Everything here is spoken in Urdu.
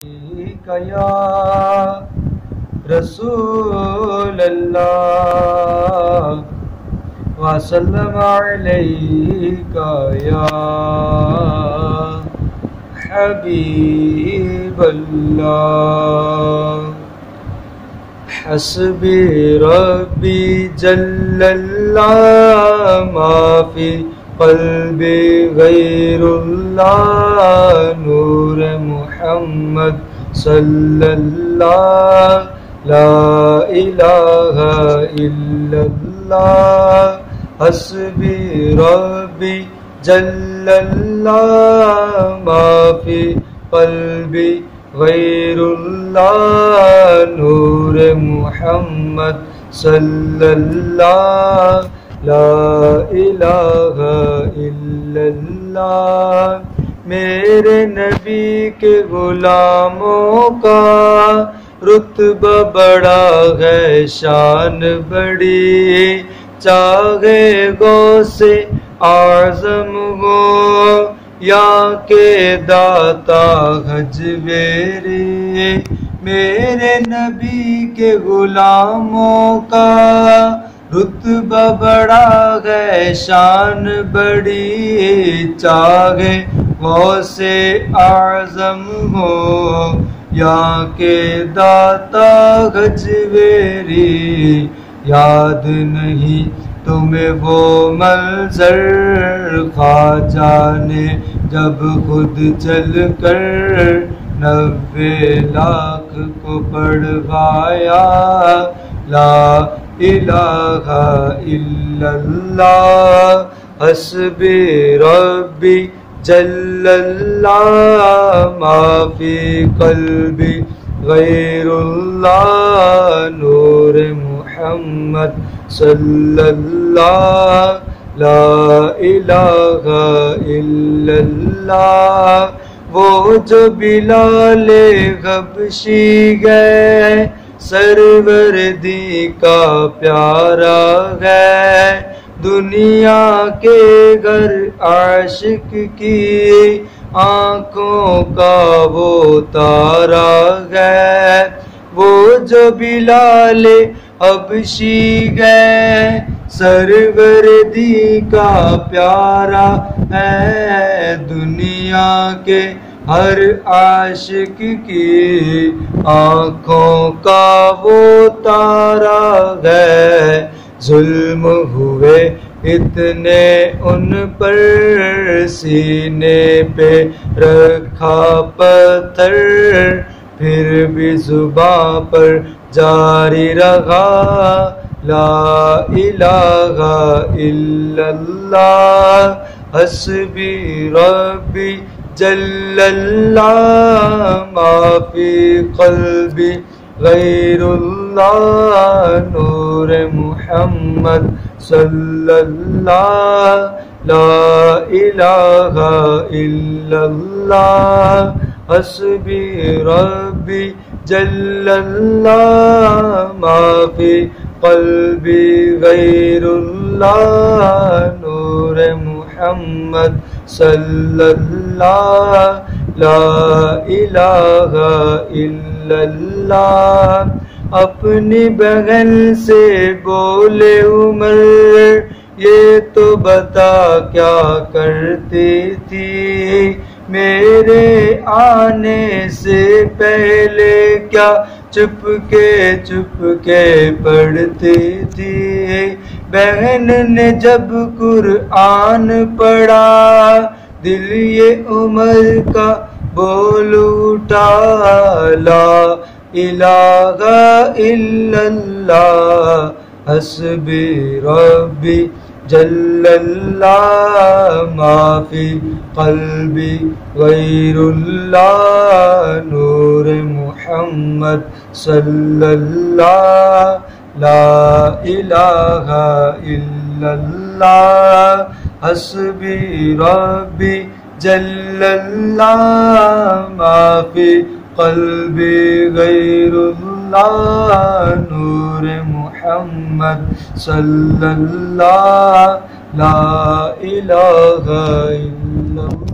یا رسول اللہ وسلم علیک یا حبیب اللہ حسبی ربی جل اللہ ما فی قلبی غیر اللہ نور محمد صلی اللہ لا الہ الا اللہ حسبی ربی جل اللہ ما فی قلبی غیر اللہ نور محمد صلی اللہ لا الہ الا اللہ میرے نبی کے غلاموں کا رتبہ بڑا ہے شان بڑی چاہے غوث اعظم ہو یا کہ داتا حجویری میرے نبی کے غلاموں کا رتبہ بڑا ہے شان بڑی چاہے غوث اعظم ہو یا کہ داتا حجویری یاد نہیں تمہیں وہ منظر خواجہ نے جب خود چل کر 90 لاکھ کو پڑھوایا لا الہ الا اللہ حسبی ربی جل اللہ ما فی قلبی غیر اللہ نور محمد صلی اللہ لا الہ الا اللہ وہ جو بلال حبشی گئے سروردی کا پیارا ہے دنیا کے گھر عاشق کی آنکھوں کا وہ تارا ہے وہ جو بلال حبشی گئے سروردی کا پیارا ہے دنیا کے ہر عاشق کی آنکھوں کا وہ تارا ہے ظلم ہوئے اتنے ان پر سینے پہ رکھا پتھر پھر بھی زباں پر جاری رہا لا الہ الا اللہ حسبی ربی جل اللہ ما فی قلبی غیر اللہ نور محمد صلی اللہ لا الہ الا اللہ حسبی ربی جل اللہ ما فی قلبی غیر اللہ نور محمد صلی اللہ لا الہ الا اللہ اپنی بہن سے بولے عمر یہ تو بتا کیا کرتی تھی میرے آنے سے پہلے کیا چپ کے پڑھتی تھی بہن نے جب قرآن پڑھا دل یہ عمر کا بول اٹھا لا الہ الا اللہ حسبی ربی جل اللہ ما فی قلبی غیر اللہ نور محمد صلی اللہ لا الہ الا اللہ حسبی ربی جل اللہ ما فی قلبی غیر اللہ نور محمد صلی اللہ لا الہ الا اللہ